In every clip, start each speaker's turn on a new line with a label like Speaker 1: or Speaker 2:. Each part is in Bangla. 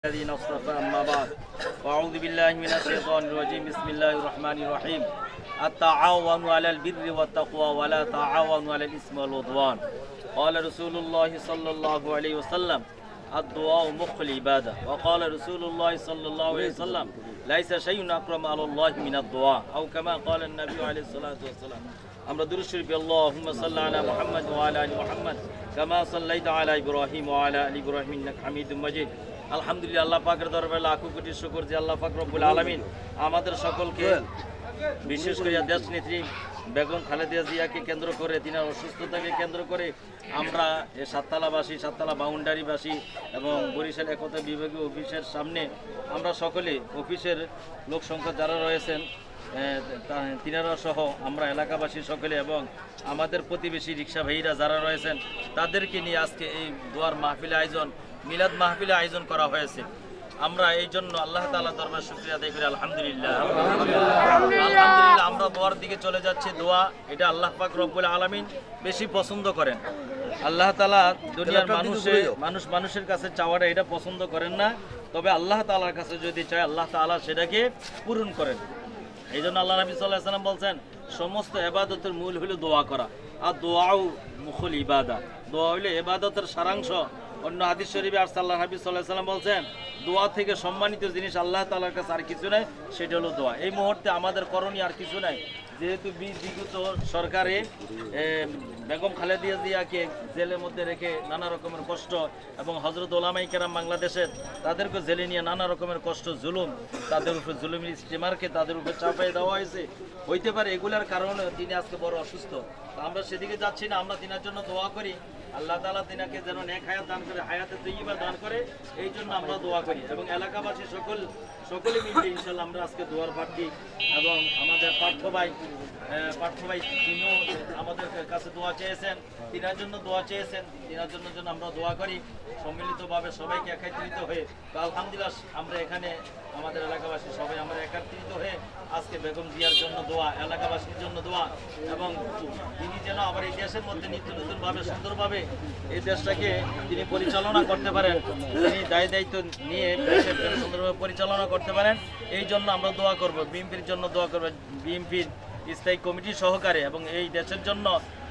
Speaker 1: الذين اصطفى أما بعد وأعوذ بالله من الشيطان الرجيم بسم الله الرحمن الرحيم التعاون على البر والتقوى ولا تعاون على الإثم والعدوان قال رسول الله صلى الله عليه وسلم الدعاء مخ العبادة وقال رسول الله صلى الله عليه وسلم ليس شيء أكرم على الله من الدعاء أو كما قال النبي عليه الصلاة والسلام আমরা দুরূদ শরীফ আল্লাহুম্মা সাল্লি আলা মুহাম্মাদ ওয়া আলা আলি মুহাম্মাদ কামা সাল্লাইতা আলা ইব্রাহিম ওয়া আলা আলি ইব্রাহিম ইন্নাকা হামিদুম মাজিদ। আলহামদুলিল্লাহ, আল্লাহ পাকের দরবারে লাখো কোটি শুকর যে আল্লাহ পাক রব্বুল আলামিন আমাদের সকলকে বিশেষ করে দেশ নেত্রী বেগম খালেদা জিয়াকে কেন্দ্র করে, তিনার অসুস্থতাকে কেন্দ্র করে আমরা এই সাততলাবাসী, সাততলা বাউন্ডারিবাসী এবং বরিশাল একতা বিভাগীয় অফিসের সামনে আমরা সকলে অফিসের লোক সংখ্যা যারা রয়েছেন তিনারা সহ আমরা এলাকাবাসী সকলে এবং আমাদের প্রতিবেশী রিক্সা ভাইরা যারা রয়েছেন তাদেরকে নিয়ে আজকে এই দোয়ার মাহফিল আয়োজন, মিলাদ মাহফিলে আয়োজন করা হয়েছে। আমরা এই জন্য আল্লাহ তাআলার দরবারে শুকরিয়া আদায় করি। আলহামদুলিল্লাহ আলহামদুলিল্লাহ আমরা দোয়ার দিকে চলে যাচ্ছি। দোয়া এটা আল্লাহ পাক রব্বুল আলামিন বেশি পছন্দ করেন। আল্লাহ তাআলা দুনিয়ার মানুষের কাছে চাওয়াটা এটা পছন্দ করেন না, তবে আল্লাহ তাআলার কাছে যদি চায় আল্লাহ তাআলা সেটাকে পূরণ করেন। এই জন্য আল্লাহ নবী সাল্লাল্লাহু আলাইহি ওয়াসাল্লাম বলছেন সমস্ত ইবাদতের মূল হলো দোয়া করা, আর দোয়াও মুখুল ইবাদা, দোয়া হইলে ইবাদতের সারাংশ। অন্য হাদিস শরীফে আল্লাহ নবী সাল্লাল্লাহু আলাইহি ওয়াসাল্লাম বলছেন দোয়া থেকে সম্মানিত জিনিস আল্লাহ তাআলার কাছে আর কিছু নাই, সেটা হলো দোয়া। এই মুহূর্তে আমাদের করণীয় আর কিছু নাই, যেহেতু বিগত সরকারে বেগম খালেদা জিয়াকে জেলের মধ্যে রেখে নানা রকমের কষ্ট এবং হযরত ওলামায়ে কেরাম বাংলাদেশের তাদেরকে জেলে নিয়ে নানা রকমের কষ্ট জুলুম, তাদের উপর জুলুমের স্টিমারকে তাদের উপর চাপাই দেওয়া হয়েছে। হইতে পারে এগুলার কারণে তিনি আজকে বড় অসুস্থ। আমরা সেদিকে যাচ্ছি না, আমরা তিনার জন্য দোয়া করি আল্লাহ তাআলা তিনাকে যেন নেক হায়াত দান করে, হায়াতে তৈয়বা দান করে, এই জন্য আমরা দোয়া করি। এবং এলাকাবাসী সকলে মিলে ইনশাআল্লাহ আমরা আজকে দোয়ার প্রার্থী এবং আমাদের পার্থ ভাই তিনিও আমাদের কাছে দোয়া চেয়েছেন, তিনার জন্য দোয়া চেয়েছেন, তিনার জন্য আমরা দোয়া করি সম্মিলিতভাবে সবাইকে একত্রিত হয়ে। তো আলহামদুলিল্লাহ আমরা এখানে আমাদের এলাকাবাসী সবাই আমরা একত্রিত হয়ে আজকে বেগম জিয়ার জন্য দোয়া, এলাকাবাসীর জন্য দোয়া, এবং তিনি যেন আবার এই দেশের মধ্যে নিত্য নতুনভাবে সুন্দরভাবে এই দেশটাকে তিনি পরিচালনা করতে পারেন, তিনি দায়িত্ব নিয়ে দেশের সুন্দরভাবে পরিচালনা করতে পারেন, এই জন্য আমরা দোয়া করব। বিএনপির জন্য দোয়া করব, বিএনপির স্থায়ী কমিটি সহকারে, এবং এই দেশের জন্য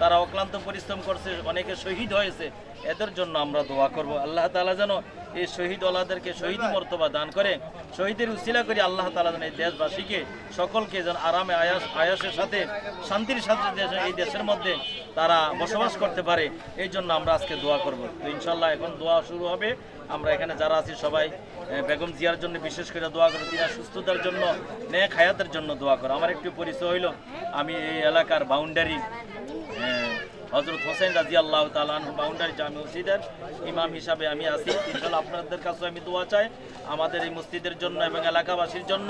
Speaker 1: তারা অক্লান্ত পরিশ্রম করছে, অনেকে শহীদ হয়েছে, এদের জন্য আমরা দোয়া করব। আল্লাহ তাআলা যেন এই শহীদ ওলাদেরকে শহীদি মর্তবা দান করে, শহীদের উসিলা করে আল্লাহ তাআলা যেন এই দেশবাসীকে সকলকে যেন আরামে আয়াসের সাথে শান্তির সাথে এই দেশের মধ্যে তারা বসবাস করতে পারে, এই জন্য আমরা আজকে দোয়া করব। তো ইনশাআল্লাহ এখন দোয়া শুরু হবে। আমরা এখানে যারা আছি সবাই বেগম জিয়ার জন্য বিশেষ করে দোয়া করব, তিনি সুস্থতার জন্য, নেক হায়াতের জন্য দোয়া করব। আমার একটু পরিচয় হইল, আমি এই এলাকার বাউন্ডারি হযরত হোসেন রাদিয়াল্লাহু তাআলা আনহু বাউন্ডারি জামি মসজিদের ইমাম হিসাবে আমি আছি। ইনশাআল্লাহ আপনাদের কাছে আমি দোয়া চাই আমাদের এই মসজিদের জন্য এবং এলাকাবাসীর জন্য,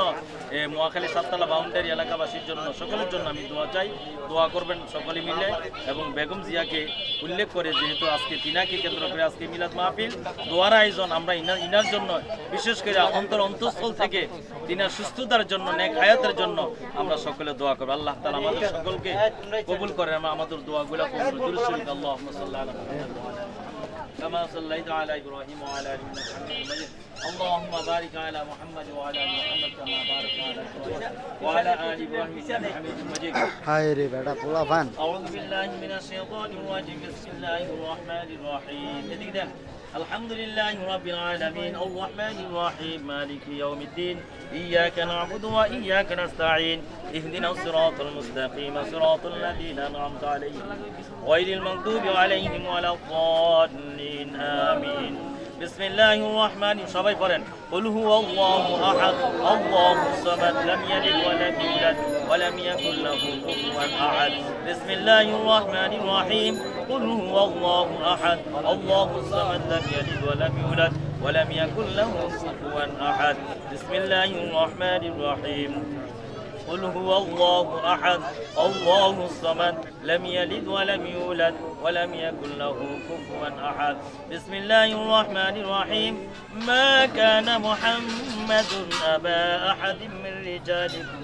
Speaker 1: মহাখালী সাততলা বাউন্ডারি এলাকাবাসীর জন্য, সকলের জন্য আমি দোয়া চাই। দোয়া করবেন সকলে মিলে এবং বেগম জিয়াকে উল্লেখ করে, যেহেতু আজকে তিনাকে কেন্দ্র করে আজকে মিলাদ মাহফিল দোয়ার আয়োজন, আমরা ইনার জন্য বিশেষ করে অন্তঃস্থল থেকে তিনার সুস্থতার জন্য, নেক হায়াতের জন্য আমরা সকলে দোয়া করব। আল্লাহ তাআলা আমাদের সকলকে কবুল করে, আমাদের দোয়াগুলো কবুল করে। দুরূদ শরীফ আল্লাহুম্মা সাল্লি আলা মুহাম্মাদ كما صليت على إبراهيم وعلى آل إنك حميد مجيد اللهم بارك على محمد وعلى آل محمد كما باركت على إبراهيم وعلى آل إبراهيم إنك حميد مجيد
Speaker 2: হায় রে বেটা পোলা ফান
Speaker 1: أعوذ بالله من الشيطان الرجيم بسم الله الرحمن الرحيم الحمد لله رب العالمين الرحمن الرحيم مالك يوم الدين إياك نعبد وإياك نستعين اهدنا الصراط المستقيم صراط الذين أنعمت عليهم غير المغضوب عليهم ولا الضالين آمين بسم الله الرحمن সবাই পড়েন قل هو الله أحد الله الصمد لم يلد ولم يولد ولم يكن له كفوا أحد بسم الله الرحمن الرحيم قل هو الله أحد الله الصمد لم يلد ولم يولد ولم يكن له كفوا أحد بسم الله الرحمن الرحيم قل هو الله أحد الله الصمد لم يلد ولم يولد ولم يكن له كفوا أحد بسم الله الرحمن الرحيم ما كان محمد أبا أحد من رجالكم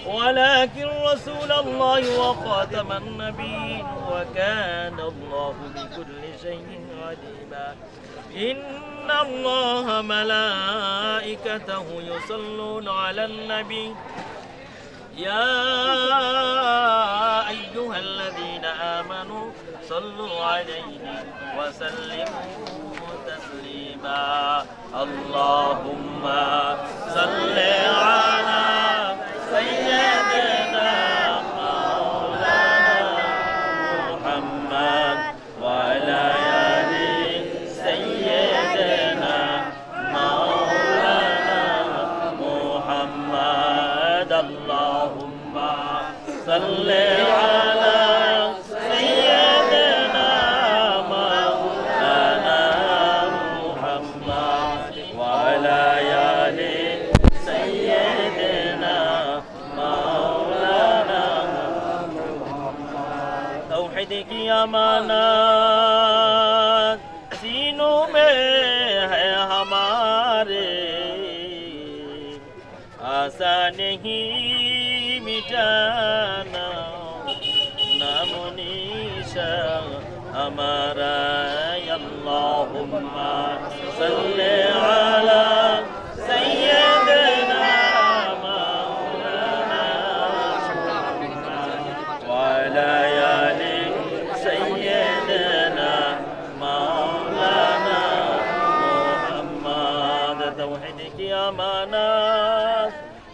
Speaker 1: ولكن رسول الله وخاتم النبيين وكان الله بكل شيء عليما إن الله ملائكته يصلون على النبي يا أيها الذين آمنوا صلوا عليه وسلموا تسليما اللهم صل على سيدنا مولانا محمد وعلى آل سيدنا مولانا محمد اللهم صل على سيدنا مولانا محمد وعلى آل سيدنا مولانا तौहीद की अमानत सीनों में है हमारे आशा नहीं मिटाना नामो निशा हमारा अल्लाहुम्मा सल्ले अला सय्यदना मौलाना वअला आलि सय्यदना मौलाना मुहम्मद तौहीद की अमानत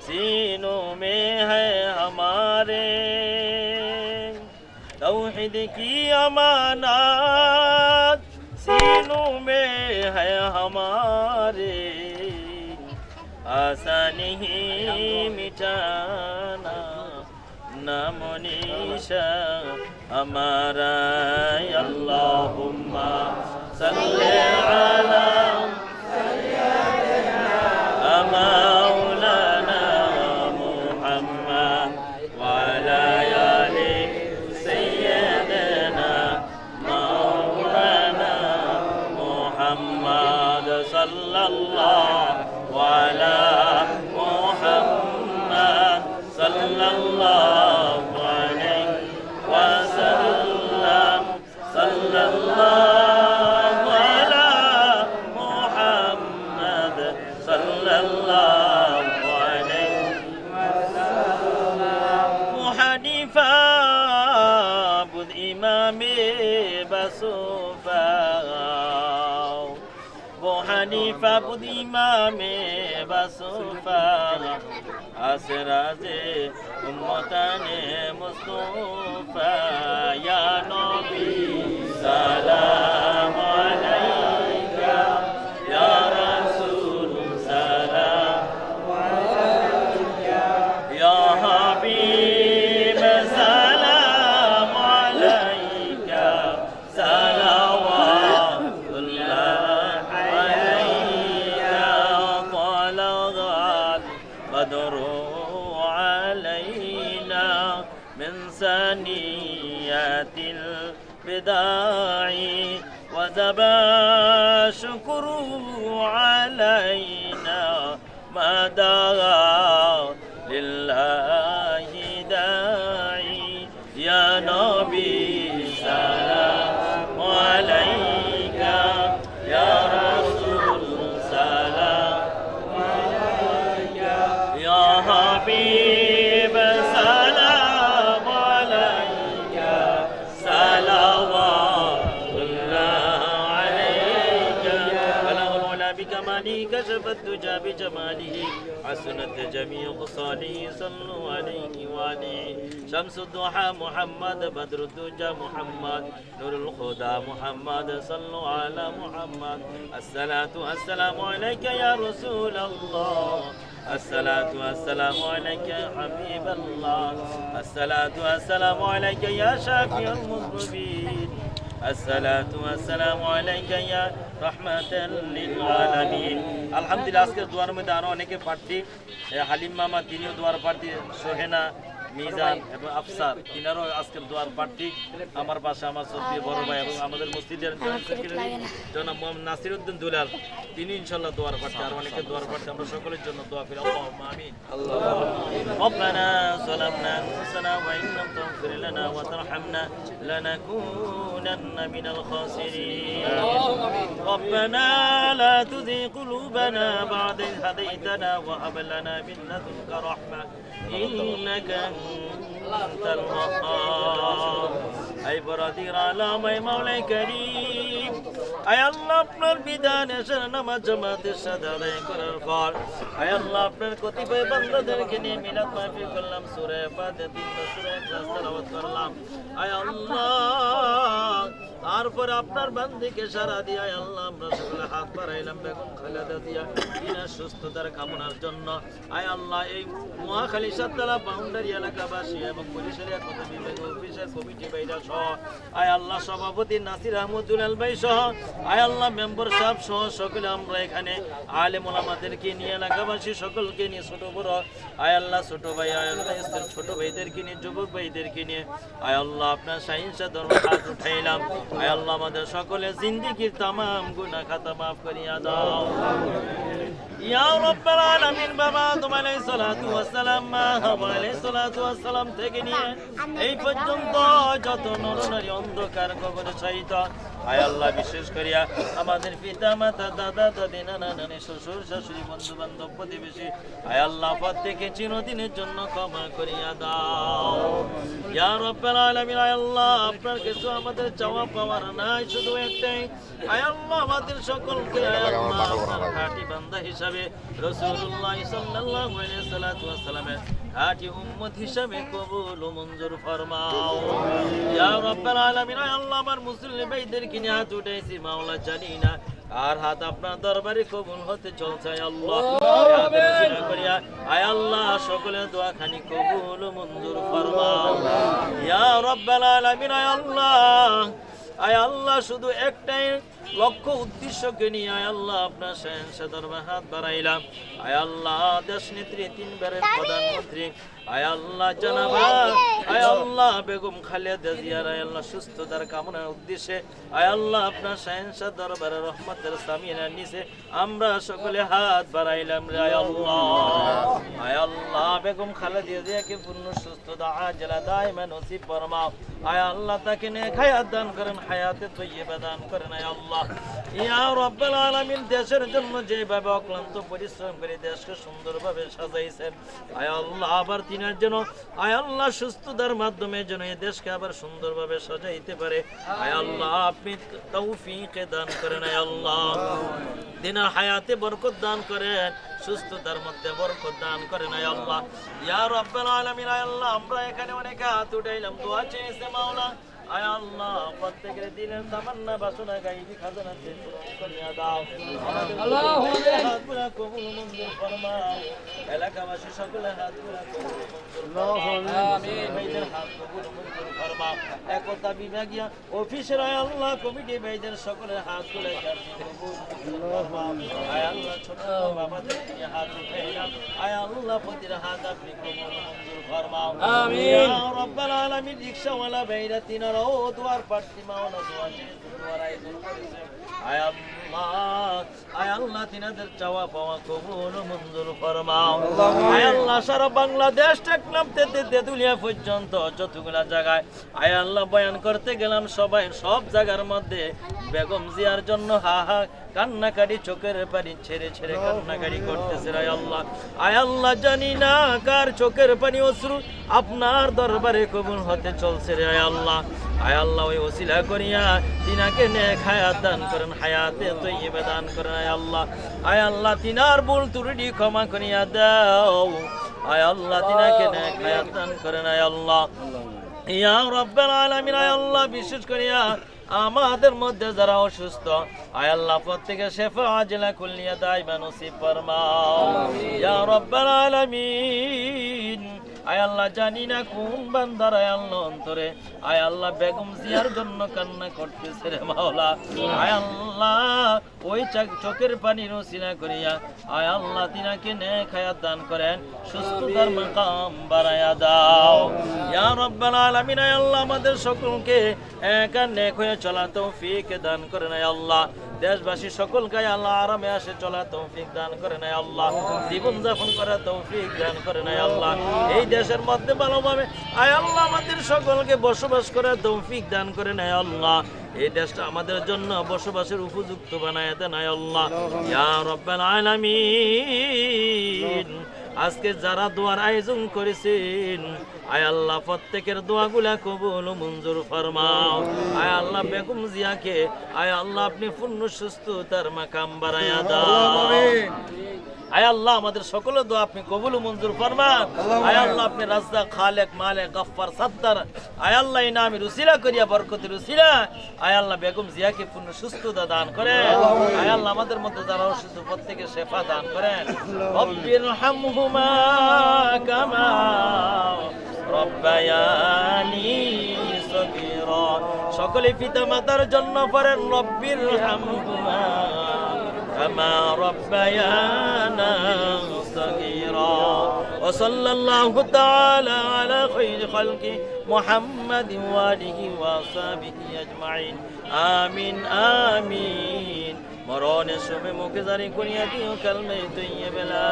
Speaker 1: सीनों में है हमारे तौहीद की अमानत सीनों में है हमारे आशा नहीं मिटाना नामो निशा हमारा अल्लाहुम्मा सल्ले अला मौलाना मुहम्मद वअला आलि सय्यदना मौलाना मुहम्मद सल्लल्लाहु अला मुहम्मद सल्लल्लाहु अलैहि वसल्लम सल्लल्लाहु अला मुहम्मद सल्लल्लाहु अलैहि मुहनिफा बुद इमामे बसूफा वो हनीफा बुद इमामे बसूफा असराजे उम्मताने मुस्तफा या नबी सलाम अलैका या रसूल सलाम अलैका या हबीब सलाम अलैका सलावतुल्लाह अलैका طلعت بدر علينا من ثنيات الوداع وجب شكر علينا ما دعا لله داعي يا نبي سلام عليك يا رسول سلام عليك يا حبيب سلام عليك صلوات الله عليك بلغ العلا بكماله كشف الدجى بجماله حسنت جميع خصاله صلوا عليه وآله شمس الضحى محمد بدر الدجى محمد نور الهدى محمد صلوا على محمد الصلاة والسلام عليك يا رسول الله الصلاة والسلام عليك يا حبيب الله الصلاة والسلام عليك يا شافي المذنبين الصلاة والسلام عليك يا رحمة للعالمين الحمد لله আজকের দোয়ার মধ্যে আরো অনেকে প্রার্থী হালিম মামা তিনিও দোয়ার প্রার্থী সোহেনা মিজান এবং আফসার, তিনারও আজকের দোয়ার প্রার্থী। আমার পাশে আমার সত্যি বড় ভাই এবং আমাদের মসজিদের জয়েন্ট সেক্রেটারি জনাব মোহাম্মদ নাসির উদ্দিন দুলাল, তিনি ইনশাআল্লাহ দোয়ার প্রার্থী। আর অনেকে দোয়ার প্রার্থী। আমরা সকলের জন্য দোয়া করি। আল্লাহুম্মা আমিন। রব্বানা যালামনা আনফুসানা ওয়া ইন লাম তাগফির লানা ওয়া তারহামনা লানাকুনান্না মিনাল খাসিরিন। রব্বানা লা তুযিগ কুলুবানা বা'দা ইয হাদাইতানা ওয়া হাব লানা মিন লাদুনকা রাহমা ইন্নাকা আনতাল ওয়াহ্হাব। আই বরাদির আলাম আই মাওলাই করিম, আয় আল্লাহ আপনার বিধানে নামাজ জামাতের সাথে আদায় করার পর আয় আল্লাহ আপনার কতিপয় বান্দাদেরকে নিয়ে মিলাদ মাহফিল করলাম, সূরা ফাতিহা, সূরা ইখলাস তেলাওয়াত করলাম। আয় আল্লাহ তারপরে আপনার বান্দিকে সারা দিয়ে আয় আল্লাহ আমরা সকলে হাত বাড়াইলাম বেগম খালেদা জিয়া তিনার সুস্থতার কামনার জন্য। আয় আল্লাহ এই মহাখালী সাততলা বাউন্ডারি এলাকাবাসী এবং বরিশালিয়া কত বিভাগ অফিসের কমিটি বাইরা সহ আয় আল্লাহ সভাপতি নাসির আহমদ দুলাল ভাই সহ আয় আল্লাহ মেম্বার সাহেব সহ সকলে আমরা এখানে আলেম ওলামাদেরকে নিয়ে এলাকাবাসী সকলকে নিয়ে ছোট বড় আয় আল্লাহ ছোট ভাই আয় আল্লাহ ছোট ভাইদেরকে নিয়ে যুবক ভাইদেরকে নিয়ে আয় আল্লাহ আপনার সাহিংসা ধর্ম হাত উঠাইলাম। আয় আল্লাহ আমাদের সকলের জিন্দেগীর তামাম গুনাহ খাতা মাফ করিয়া দাও ইয়া রাব্বাল আলামিন। বাবা আদম আলাইহিস সালাতু ওয়াস সালাম, মা হাওয়া আলাইহিস সালাতু ওয়াস সালাম থেকে নিয়ে এই পর্যন্ত যত নরনারী অন্ধকার কবরে শায়িত আয় আল্লাহ বিশেষ করিয়া আমাদের পিতা মাতা দাদা দাদি নানা নানি শ্বশুর শাশুড়ি বন্ধু বান্ধব প্রতিবেশী আয় আল্লাহ প্রত্যেকে চিরদিনের জন্য ক্ষমা করিয়া দাও ইয়া রাব্বাল আলামিন। আয় আল্লাহ আপনার কিছু আমাদের চাওয়া পাওয়ার নাই, শুধু একটাই আয় আল্লাহ আমাদের সকলকে আয় আল্লাহ আপনার খাঁটি বান্দা হিসাবে রাসূলুল্লাহ সাল্লাল্লাহু আলাইহি ওয়াসাল্লামের খাঁটি উম্মত হিসাবে কবুল ও মঞ্জুর ফরমাও ইয়া রাব্বাল আলামিন। আয় আল্লাহ আমার মুসলিম ভাইদেরকে নিয়ে হাত উঠাইছি মাওলা, জানি না আর হাত আপনার দরবারে কবুল হতে চলছে আয় আল্লাহ করিয়া আয় আল্লাহ সকলের দোয়া খানি কবুল ও মঞ্জুর ফরমাও ইয়া রাব্বাল আলামিন। আয় আল্লাহ আয় আল্লাহ শুধু একটাই লক্ষ্য উদ্দেশ্যকে নিয়ে আয় আল্লাহ আপনার শাহেনশাহ দরবারে হাত বাড়াইলাম। আয় আল্লাহ দেশ নেত্রী তিনবারের প্রধানমন্ত্রী আয় আল্লাহ জানাবা আয় আল্লাহ বেগম খালেদা জিয়ার আয় আল্লাহ সুস্থতার কামনার উদ্দেশ্যে আয় আল্লাহ আপনার শাহেনশাহ দরবারে রহমতের সামিয়ার নিচে আমরা সকলে হাত বাড়াইলাম রে আয় আল্লাহ। আয় আল্লাহ বেগম খালেদা জিয়াকে পূর্ণ সুস্থতা আজলা দায়মা নসিব ফরমাও। আয় আল্লাহ তাকে নেক হায়াত দান করেন, হায়াতে তৈয়বা দান করেন আয় আল্লাহ ইয়া রাব্বাল আলামিন। দেশের জন্য যেভাবে অক্লান্ত পরিশ্রম করে দেশকে সুন্দরভাবে সাজাইছেন আয় আল্লাহ আবার তিনার জন্য আয় আল্লাহ সুস্থতার মাধ্যমে যেন এই দেশকে আবার সুন্দরভাবে সাজাইতে পারে আয় আল্লাহ আপনি তৌফিক দান করেন আয় আল্লাহ। দিনের হায়াতে বরকত দান করেন, সুস্থতার মধ্যে বরকত দান করেন আয় আল্লাহ ইয়া রাব্বাল আলামিন। আয় আল্লাহ আমরা এখানে অনেকে হাত উঠাইলাম, দোয়া চেয়েছে মাওলা আয় আল্লাহ প্রত্যেকের দিনের তামান্না বাসনা গাইবি খাজানা পূরণ করিয়া দাও। আমাদের হাতগুলা কবুল মঞ্জুর ফরমাও, এলাকাবাসী সকলের হাতগুলা কবুল মঞ্জুর আমিন। ভাইদের হাত কবুল মঞ্জুর ফরমাও, একতা বিভাগীয় অফিসের আয় আল্লাহ কমিটি ভাইদের সকলের হাতগুলা কবুল মঞ্জুর ফরমাও। আয় আল্লাহ ছোট বাবাদের নিয়ে হাত উঠাইলাম আয় আল্লাহ প্রতির হাত আপনি কবুল মঞ্জুর ফরমাও আমিন ইয়া রাব্বাল আলামিন। রিকশাওয়ালা ভাইরা তিনারা ও দুয়ার প্রার্থী মাওলা দোয়া চেয়েছে, দুয়ার আয়োজন করেছে আয় আল্লাহ। আয় আল্লাহ তিনাদের চাওয়া পাওয়া কবুল ও মঞ্জুর ফরমাও আয় আল্লাহ। সারা বাংলাদেশ টেকনাফ থেকে তেতুলিয়া পর্যন্ত যতগুলা জায়গায় আয় আল্লাহ বয়ান করতে গেলাম সবাই সব জায়গার মধ্যে বেগম জিয়ার জন্য হা হা কান্নাকাটি চোখের পানি ছেড়ে ছেড়ে কান্নাকাটি করতেছে আয় আল্লাহ। আয় আল্লাহ জানি না কার চোখের পানি অশ্রু আপনার দরবারে কবুল হতে চলছে রে আয় আল্লাহ। আয় আল্লাহ ওই ওসিলা করিয়া তিনাকে নেক হায়াত দান করেন, হায়াতে তৈয়বা দান করেন আয় আল্লাহ। আয় আল্লাহ তিনার ভুল ত্রুটি ক্ষমা করিয়া দাও আয় আল্লাহ, তিনাকে নেক হায়াত দান করেন আয় আল্লাহ ইয়া রাব্বাল আলামিন। আয় আল্লাহ বিশেষ করিয়া আমাদের মধ্যে যারা অসুস্থ আয় আল্লাহ প্রত্যেকে শেফা আজলা কুল্লিয়া দায়মা নসিব ফরমাও ইয়া রাব্বাল আলামিন। আয় আল্লাহ জানি না কোন বান্দার আয় আল্লাহ অন্তরে আয় আল্লাহ বেগম জিয়ার জন্য কান্না করতেছে রে মাওলা। আয় আল্লাহ ওই চোখের পানি রসিলা করিয়া আয় আল্লাহ তিনাকে নেক হায়াত দান করেন, সুস্থতার মাকাম বাড়ায়া দাও ইয়া রাব্বাল আলামিন। আয় আল্লাহ আমাদের সকলকে এক আর নেক হয়ে চলা তৌফিক দান করেন আয় আল্লাহ। দেশবাসী সকলকে আল্লাহ আরামে আসে চলা তৌফিক দান করেন আয় আল্লাহ, জীবন যাপন করার তৌফিক দান করেন আয় আল্লাহ। এই দেশের মধ্যে ভালোভাবে আয় আল্লাহ আমাদের সকলকে বসবাস করার তৌফিক দান করেন আয় আল্লাহ। এই দেশটা আমাদের জন্য বসবাসের উপযুক্ত বানায় দেন আয় আল্লাহ ইয়া রাব্বাল আলামিন। আজকে যারা দোয়ার আয়োজন করেছেন আয় আল্লাহ প্রত্যেকের দোয়াগুলা কবুল মঞ্জুর ফরমাও। আয় আল্লাহ বেগম জিয়াকে আয় আল্লাহ আপনি পূর্ণ সুস্থতার মাকাম বাড়ায়া দাও। আয় আল্লাহ আমাদের সকলের দোয়া আপনি কবুল মঞ্জুর ফরমান। আয় আল্লাহ আপনি রাজ্জাক, খালেক, মালিক, গফফার, সত্তার আয় আল্লাহ এই নামে রুসিলা করিয়া বরকতের রুসিলা আয় আল্লাহ বেগম জিয়াকে পূর্ণ সুস্থতা দান করেন। আয় আল্লাহ আমাদের মধ্যে যারা অসুস্থ প্রত্যেকের শেফা দান করেন। রব্বির হামহুমা কামা রব্বায়ানি সগীরা। সকলে পিতা মাতার জন্য পড়েন রব্বির হামহুমা কামা রব্বায়ানা সগীরা। وصلى الله تعالى على خير خلقه محمد وآله وصحبه أجمعين آمين آمين। মরণের সময় মুখে জারি করিয়া দিও কালমে তৈয়বা লা